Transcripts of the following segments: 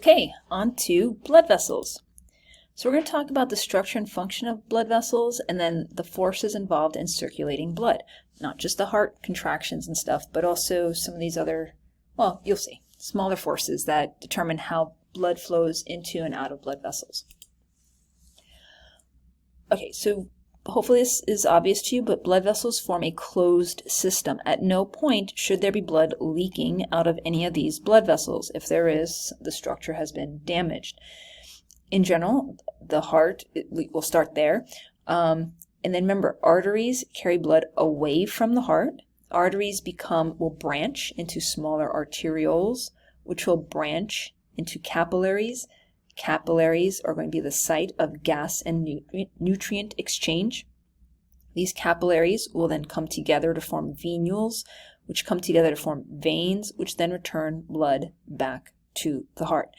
Okay, on to blood vessels. So we're going to talk about the structure and function of blood vessels and then the forces involved in circulating blood. Not just the heart contractions and stuff, but also some of these other, well, you'll see, smaller forces that determine how blood flows into and out of blood vessels. Okay, so hopefully this is obvious to you, but blood vessels form a closed system. At no point should there be blood leaking out of any of these blood vessels. If there is, the structure has been damaged. In general, the heart, we'll start there. And then remember, arteries carry blood away from the heart. Arteries will branch into smaller arterioles, which will branch into capillaries. Capillaries are going to be the site of gas and nutrient exchange. These capillaries will then come together to form venules, which come together to form veins, which then return blood back to the heart.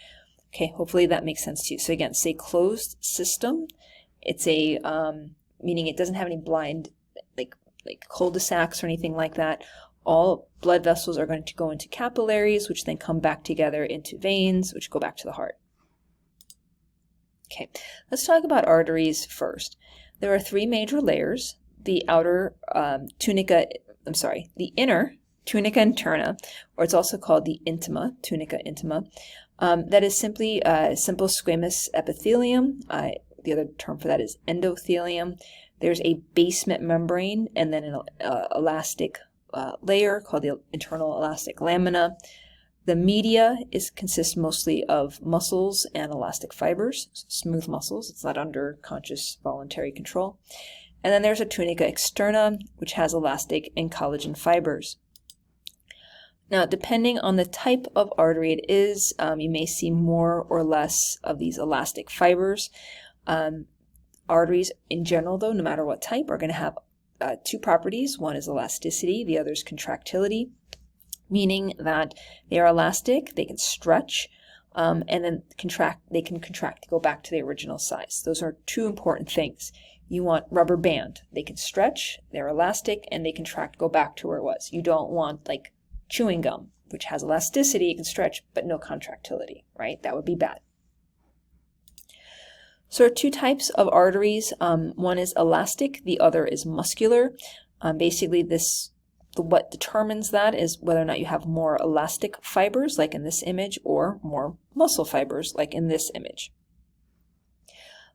Okay, hopefully that makes sense to you. So again, it's a closed system. It's a, meaning it doesn't have any blind, like cul-de-sacs or anything like that. All blood vessels are going to go into capillaries, which then come back together into veins, which go back to the heart. Okay, let's talk about arteries first. There are three major layers. The inner tunica interna, or it's also called the intima, tunica intima. That is simply simple squamous epithelium. The other term for that is endothelium. There's a basement membrane and then an elastic layer called the internal elastic lamina. The media consists mostly of muscles and elastic fibers, smooth muscles. It's not under conscious voluntary control. And then there's a tunica externa, which has elastic and collagen fibers. Now, depending on the type of artery it is, you may see more or less of these elastic fibers. Arteries in general, though, no matter what type, are going to have two properties. One is elasticity, the other is contractility, meaning that they are elastic, they can stretch, and then they can contract to go back to the original size. Those are two important things. You want rubber band. They can stretch, they're elastic, and they contract, go back to where it was. You don't want like chewing gum, which has elasticity, it can stretch, but no contractility, right? That would be bad. So there are two types of arteries. One is elastic, the other is muscular. Basically, what determines that is whether or not you have more elastic fibers, like in this image, or more muscle fibers, like in this image.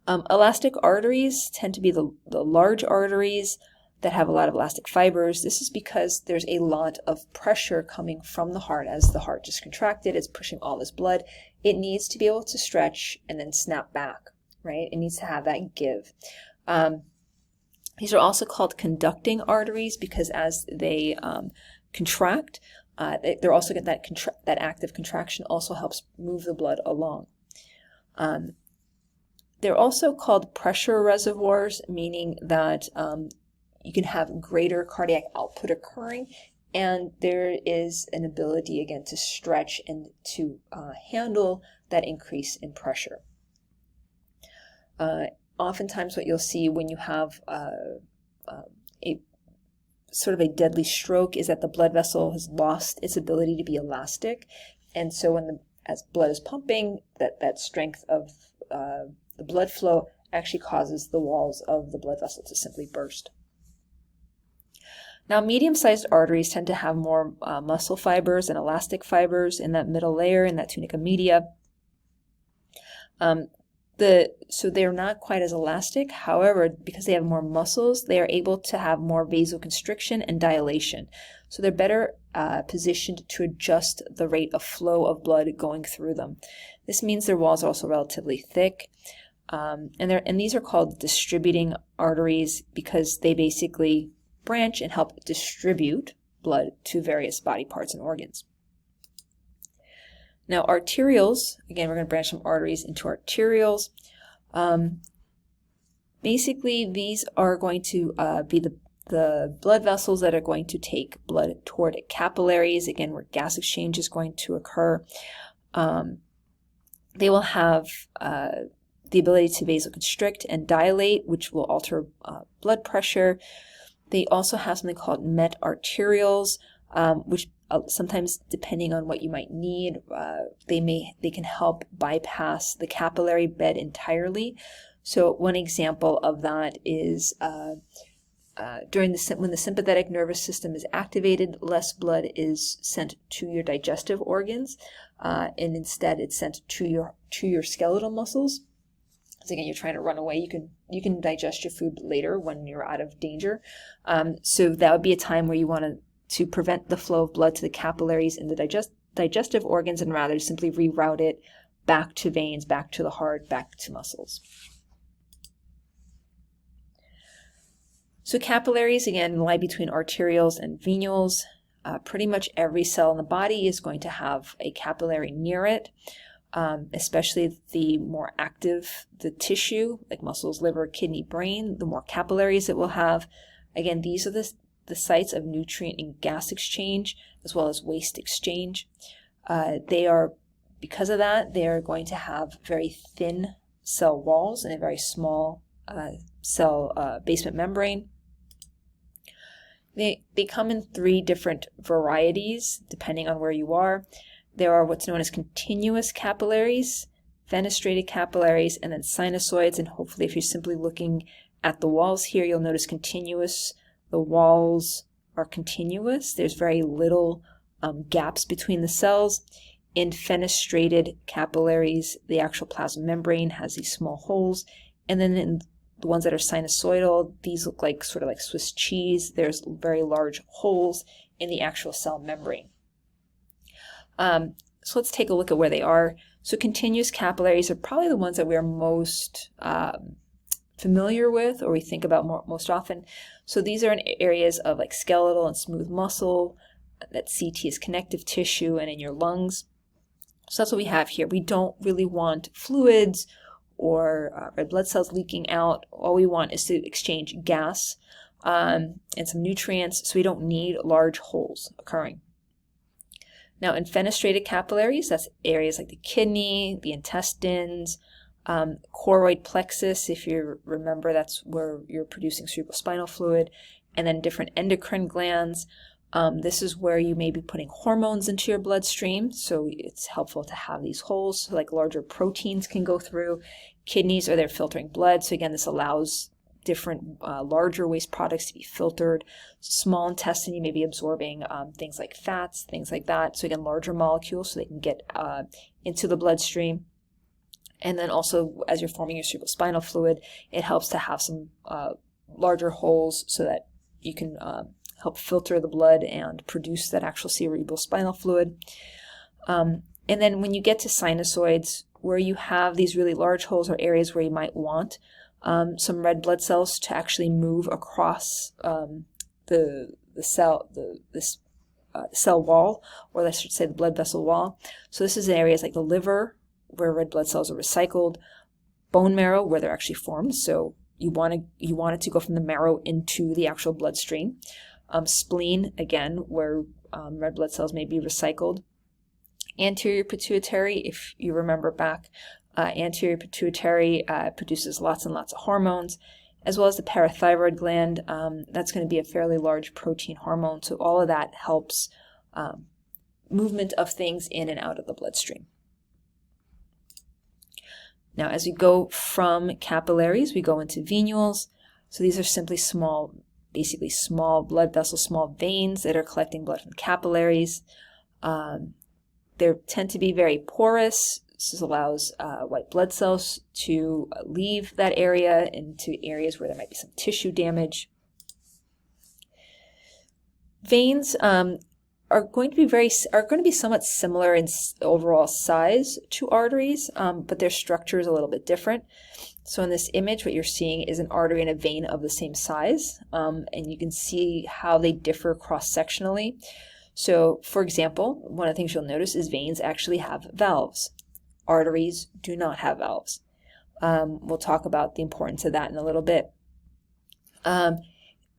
Elastic arteries tend to be the large arteries that have a lot of elastic fibers. This is because there's a lot of pressure coming from the heart. As the heart just contracted, it's pushing all this blood. It needs to be able to stretch and then snap back, right? It needs to have that give. These are also called conducting arteries because as they contract, they're also get that active contraction also helps move the blood along. They're also called pressure reservoirs, meaning that you can have greater cardiac output occurring, and there is an ability again to stretch and to handle that increase in pressure. Oftentimes what you'll see when you have a sort of a deadly stroke is that the blood vessel has lost its ability to be elastic, and so as blood is pumping, that strength of the blood flow actually causes the walls of the blood vessel to simply burst. Now, medium-sized arteries tend to have more muscle fibers and elastic fibers in that middle layer, in that tunica media. So they're not quite as elastic. However, because they have more muscles, they are able to have more vasoconstriction and dilation. So they're better positioned to adjust the rate of flow of blood going through them. This means their walls are also relatively thick. And these are called distributing arteries because they basically branch and help distribute blood to various body parts and organs. Now, arterioles, again, we're going to branch from arteries into arterioles. Basically, these are going to be the blood vessels that are going to take blood toward capillaries, again, where gas exchange is going to occur. They will have the ability to vasoconstrict and dilate, which will alter blood pressure. They also have something called metarterioles, which sometimes, depending on what you might need, they can help bypass the capillary bed entirely. So one example of that is when the sympathetic nervous system is activated, less blood is sent to your digestive organs, and instead it's sent to your skeletal muscles. So again, you're trying to run away. You can digest your food later when you're out of danger. So that would be a time where you want to prevent the flow of blood to the capillaries in the digestive organs, and rather simply reroute it back to veins, back to the heart, back to muscles. So capillaries, again, lie between arterioles and venules. Pretty much every cell in the body is going to have a capillary near it, especially the more active the tissue, like muscles, liver, kidney, brain, the more capillaries it will have. Again, these are the sites of nutrient and gas exchange, as well as waste exchange. Because of that, they are going to have very thin cell walls and a very small cell basement membrane. They come in 3 different varieties, depending on where you are. There are what's known as continuous capillaries, fenestrated capillaries, and then sinusoids. And hopefully, if you're simply looking at the walls here, you'll notice continuous. The walls are continuous. There's very little gaps between the cells. In fenestrated capillaries, the actual plasma membrane has these small holes. And then in the ones that are sinusoidal, these look like sort of like Swiss cheese. There's very large holes in the actual cell membrane. So let's take a look at where they are. So continuous capillaries are probably the ones that we're most familiar with, or we think about most often. So these are in areas of like skeletal and smooth muscle, that CT is connective tissue, and in your lungs. So that's what we have here. We don't really want fluids or red blood cells leaking out. All we want is to exchange gas and some nutrients, so we don't need large holes occurring. Now, in fenestrated capillaries, that's areas like the kidney, the intestines, choroid plexus, if you remember, that's where you're producing cerebrospinal fluid, and then different endocrine glands. This is where you may be putting hormones into your bloodstream, so it's helpful to have these holes, so like larger proteins can go through. Kidneys are there filtering blood, so again, this allows different larger waste products to be filtered. Small intestine, you may be absorbing things like fats, things like that, so again, larger molecules so they can get into the bloodstream. And then also, as you're forming your cerebrospinal fluid, it helps to have some larger holes so that you can help filter the blood and produce that actual cerebrospinal fluid. And then when you get to sinusoids, where you have these really large holes, or areas where you might want some red blood cells to actually move across the cell wall, or I should say the blood vessel wall. So this is in areas like the liver, where red blood cells are recycled, bone marrow, where they're actually formed. So you want it to go from the marrow into the actual bloodstream. Spleen, again, where red blood cells may be recycled. Anterior pituitary, if you remember back, anterior pituitary produces lots and lots of hormones, as well as the parathyroid gland. That's going to be a fairly large protein hormone, so all of that helps movement of things in and out of the bloodstream. Now, as we go from capillaries, we go into venules. So these are simply basically small blood vessels, small veins that are collecting blood from capillaries. They tend to be very porous. This allows white blood cells to leave that area into areas where there might be some tissue damage. Veins are going to be somewhat similar in overall size to arteries, but their structure is a little bit different. So in this image, what you're seeing is an artery and a vein of the same size, and you can see how they differ cross-sectionally. So, for example, one of the things you'll notice is veins actually have valves. Arteries do not have valves. We'll talk about the importance of that in a little bit.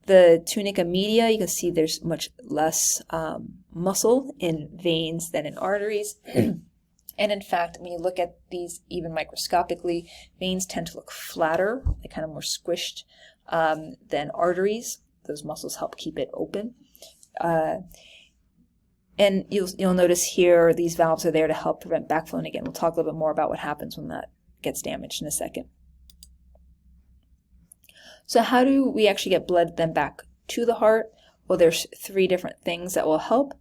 The tunica media, you can see there's much less muscle in veins than in arteries. And in fact, when you look at these even microscopically, veins tend to look flatter, they're kind of more squished than arteries. Those muscles help keep it open. And you'll notice here these valves are there to help prevent backflow. And again, we'll talk a little bit more about what happens when that gets damaged in a second. So how do we actually get blood then back to the heart? Well, there's 3 different things that will help.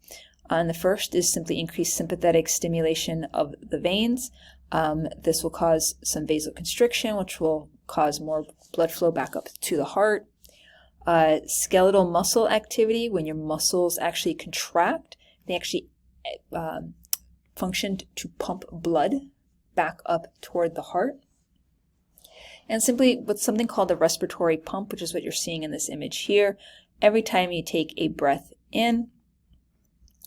And the first is simply increased sympathetic stimulation of the veins. This will cause some vasoconstriction, which will cause more blood flow back up to the heart. Skeletal muscle activity, when your muscles actually contract, they actually function to pump blood back up toward the heart. And simply with something called the respiratory pump, which is what you're seeing in this image here, every time you take a breath in,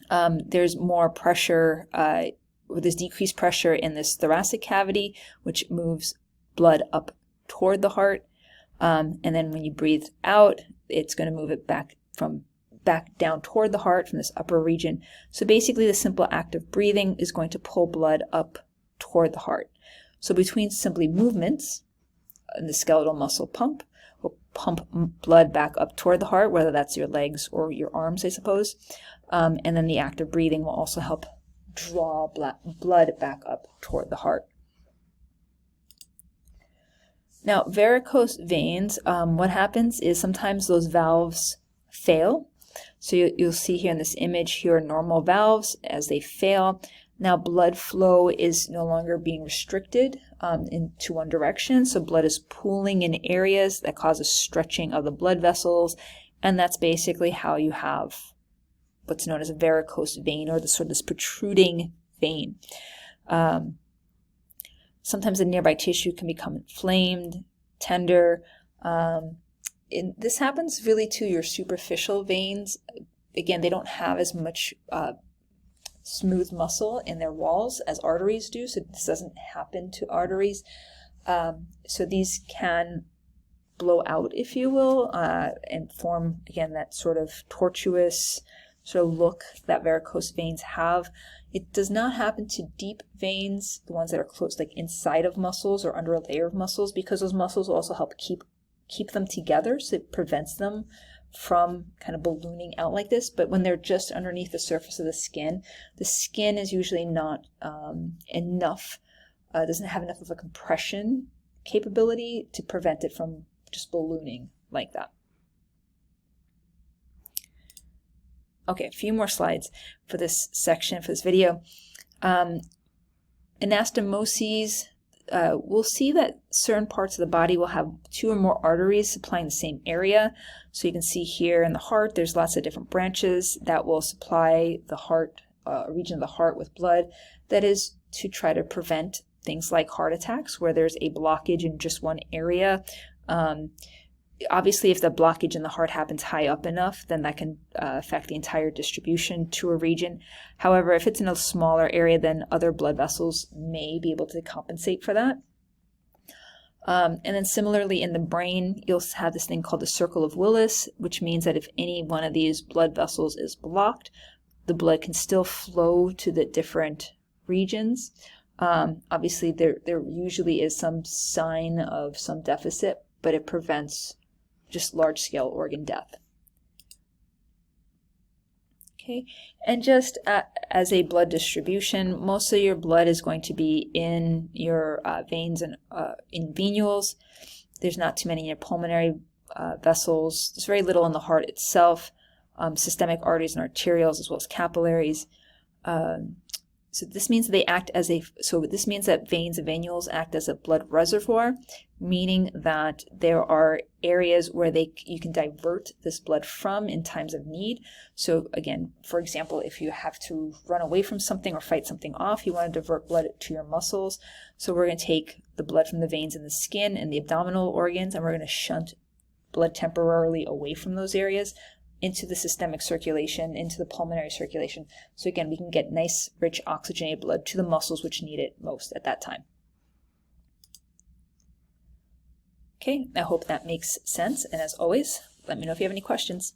there's more pressure, there's decreased pressure in this thoracic cavity, which moves blood up toward the heart. And then when you breathe out, it's going to move it back down toward the heart from this upper region. So basically the simple act of breathing is going to pull blood up toward the heart. So between simply movements, and the skeletal muscle pump will pump blood back up toward the heart, whether that's your legs or your arms, I suppose. And then the act of breathing will also help draw blood back up toward the heart. Now, varicose veins, what happens is sometimes those valves fail. So you'll see here in this image, here are normal valves. As they fail, now blood flow is no longer being restricted into one direction. So blood is pooling in areas that causes stretching of the blood vessels. And that's basically how you have what's known as a varicose vein, or this protruding vein. Sometimes the nearby tissue can become inflamed, tender. This happens really to your superficial veins. Again, they don't have as much smooth muscle in their walls as arteries do, so this doesn't happen to arteries. So these can blow out, if you will, and form, again, that sort of tortuous sort of look that varicose veins have. It does not happen to deep veins, the ones that are close, like inside of muscles or under a layer of muscles, because those muscles will also help keep them together, so it prevents them from kind of ballooning out like this. But when they're just underneath the surface of the skin is usually not enough, doesn't have enough of a compression capability to prevent it from just ballooning like that. Okay, a few more slides for this section, for this video. Anastomoses, we'll see that certain parts of the body will have 2 or more arteries supplying the same area. So you can see here in the heart, there's lots of different branches that will supply the heart, a region of the heart with blood. That is to try to prevent things like heart attacks where there's a blockage in just one area. Obviously, if the blockage in the heart happens high up enough, then that can affect the entire distribution to a region. However, if it's in a smaller area, then other blood vessels may be able to compensate for that. And then similarly in the brain, you'll have this thing called the circle of Willis, which means that if any one of these blood vessels is blocked, the blood can still flow to the different regions. Obviously, there usually is some sign of some deficit, but it prevents just large-scale organ death. Okay, and just as a blood distribution, most of your blood is going to be in your veins and in venules. There's not too many in your pulmonary vessels. There's very little in the heart itself. Systemic arteries and arterioles, as well as capillaries. So this means this means that veins and venules act as a blood reservoir, meaning that there are areas where you can divert this blood from in times of need. So again, for example, if you have to run away from something or fight something off, you want to divert blood to your muscles. So we're going to take the blood from the veins in the skin and the abdominal organs, and we're going to shunt blood temporarily away from those areas into the systemic circulation, into the pulmonary circulation. So again, we can get nice, rich, oxygenated blood to the muscles which need it most at that time. Okay, I hope that makes sense. And as always, let me know if you have any questions.